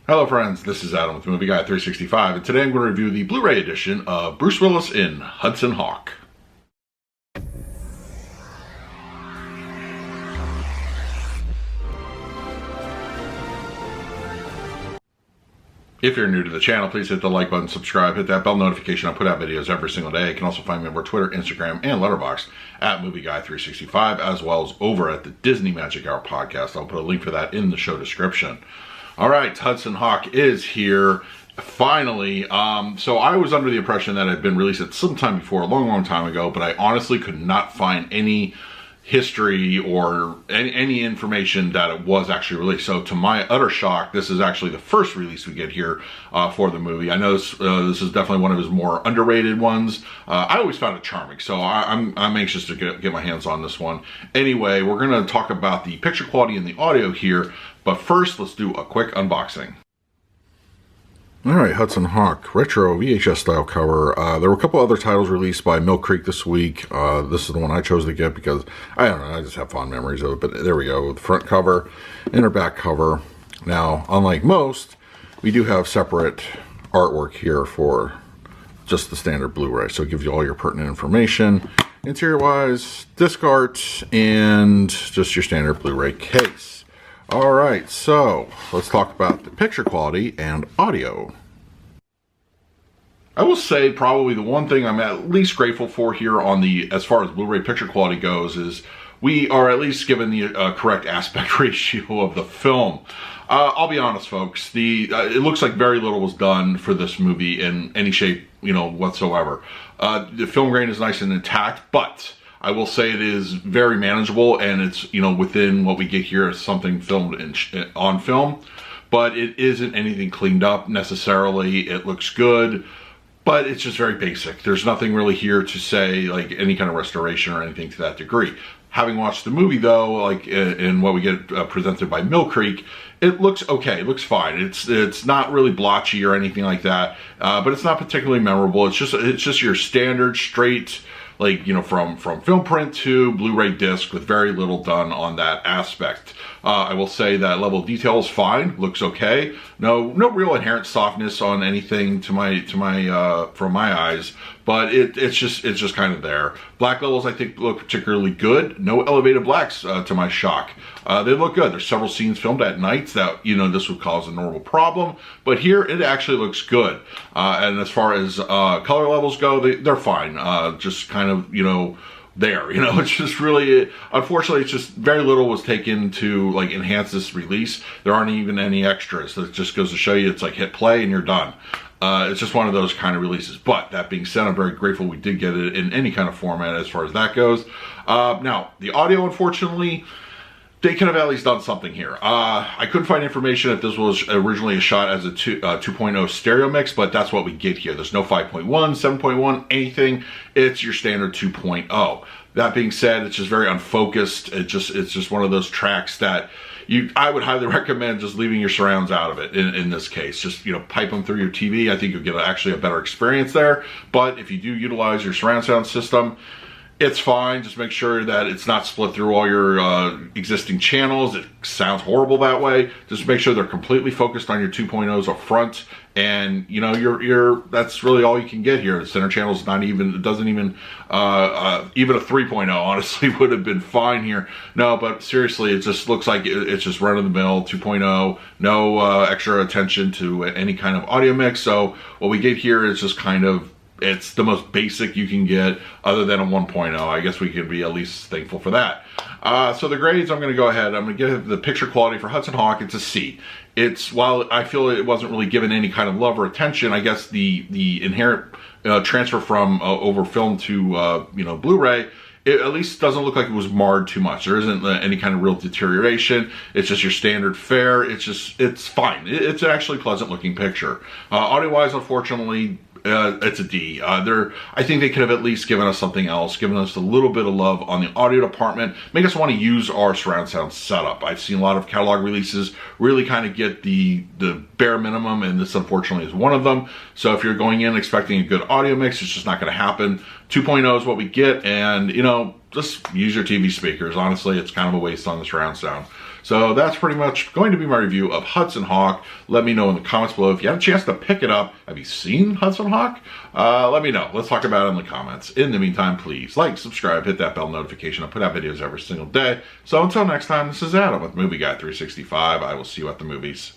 Hello friends, this is Adam with Movie Guy 365, and today I'm going to review the Blu Ray edition of Bruce Willis in Hudson Hawk. If you're new to the channel, please hit the like button, subscribe, hit that bell notification. I put out videos every single day. You can also find me over Twitter, Instagram, and Letterboxd at Movie Guy 365, as well as over at the Disney Magic Hour podcast. I'll put a link for that in the show description. All right, Hudson Hawk is here finally. So I was under the impression that it had been released at some time before, a long time ago, but I honestly could not find any history or any information that it was actually released. So to my utter shock, this is actually the first release we get here for the movie. I know this is definitely one of his more underrated ones. I always found it charming, so I'm anxious to get my hands on this one. Anyway, we're going to talk about the picture quality and the audio here, but first let's do a quick unboxing. Alright, Hudson Hawk, retro VHS style cover. There were a couple other titles released by Mill Creek this week. This is the one I chose to get because, I don't know, I just have fond memories of it. But there we go, the front cover, inner back cover. Now, unlike most, we do have separate artwork here for just the standard Blu-ray. So it gives you all your pertinent information. Interior-wise, disc art, and just your standard Blu-ray case. Alright, so let's talk about the picture quality and audio. I will say probably the one thing I'm at least grateful for here on the, as far as Blu-ray picture quality goes, is we are at least given the correct aspect ratio of the film. I'll be honest, folks, it looks like very little was done for this movie in any shape, whatsoever. The film grain is nice and intact, but I will say it is very manageable, and it's, within what we get here is something filmed on film, but it isn't anything cleaned up necessarily. It looks good, but it's just very basic. There's nothing really here to say, like, any kind of restoration or anything to that degree. Having watched the movie, though, like in what we get presented by Mill Creek, it looks okay. It looks fine. It's not really blotchy or anything like that, but it's not particularly memorable. It's just your standard straight, like, from film print to Blu-ray disc, with very little done on that aspect. I will say that level of detail is fine, looks okay. No real inherent softness on anything from my eyes, but it's just kind of there. Black levels I think look particularly good. No elevated blacks to my shock. They look good. There's several scenes filmed at nights that this would cause a normal problem, but here it actually looks good. And as far as color levels go, they're fine. Just kind of there, it's just really, unfortunately, it's just very little was taken to like enhance this release. There aren't even any extras. That just goes to show you it's like hit play and you're done. It's just one of those kind of releases. But that being said, I'm very grateful we did get it in any kind of format as far as that goes. Now, the audio, unfortunately, they could have at least done something here. I couldn't find information if this was originally a shot as a 2.0 stereo mix, but that's what we get here. There's no 5.1, 7.1, anything. It's your standard 2.0. That being said, it's just very unfocused. It's just one of those tracks that I would highly recommend just leaving your surrounds out of it in this case. Just, pipe them through your TV. I think you'll get actually a better experience there. But if you do utilize your surround sound system, it's fine. Just make sure that it's not split through all your existing channels. It sounds horrible that way. Just make sure they're completely focused on your 2.0s up front, and that's really all you can get here. The center channel is not even, it doesn't even even a 3.0 honestly would have been fine here. No, but seriously, it just looks like it's just run of the mill 2.0. No extra attention to any kind of audio mix. So what we get here is just kind of, it's the most basic you can get other than a 1.0. I guess we could be at least thankful for that. So the grades, I'm going to go ahead. I'm going to give the picture quality for Hudson Hawk. It's a C. While I feel it wasn't really given any kind of love or attention, I guess the inherent transfer from over film to Blu-ray, it at least doesn't look like it was marred too much. There isn't any kind of real deterioration. It's just your standard fare. It's fine. It's an actually pleasant looking picture. Audio-wise, unfortunately, it's a D. I think they could have at least given us something else, given us a little bit of love on the audio department, make us want to use our surround sound setup. I've seen a lot of catalog releases really kind of get the bare minimum, and this unfortunately is one of them. So if you're going in expecting a good audio mix, it's just not going to happen. 2.0 is what we get, and just use your TV speakers. Honestly, it's kind of a waste on the surround sound. So that's pretty much going to be my review of Hudson Hawk. Let me know in the comments below if you had a chance to pick it up. Have you seen Hudson Hawk? Let me know. Let's talk about it in the comments. In the meantime, please like, subscribe, hit that bell notification. I put out videos every single day. So until next time, this is Adam with Movie Guy 365. I will see you at the movies.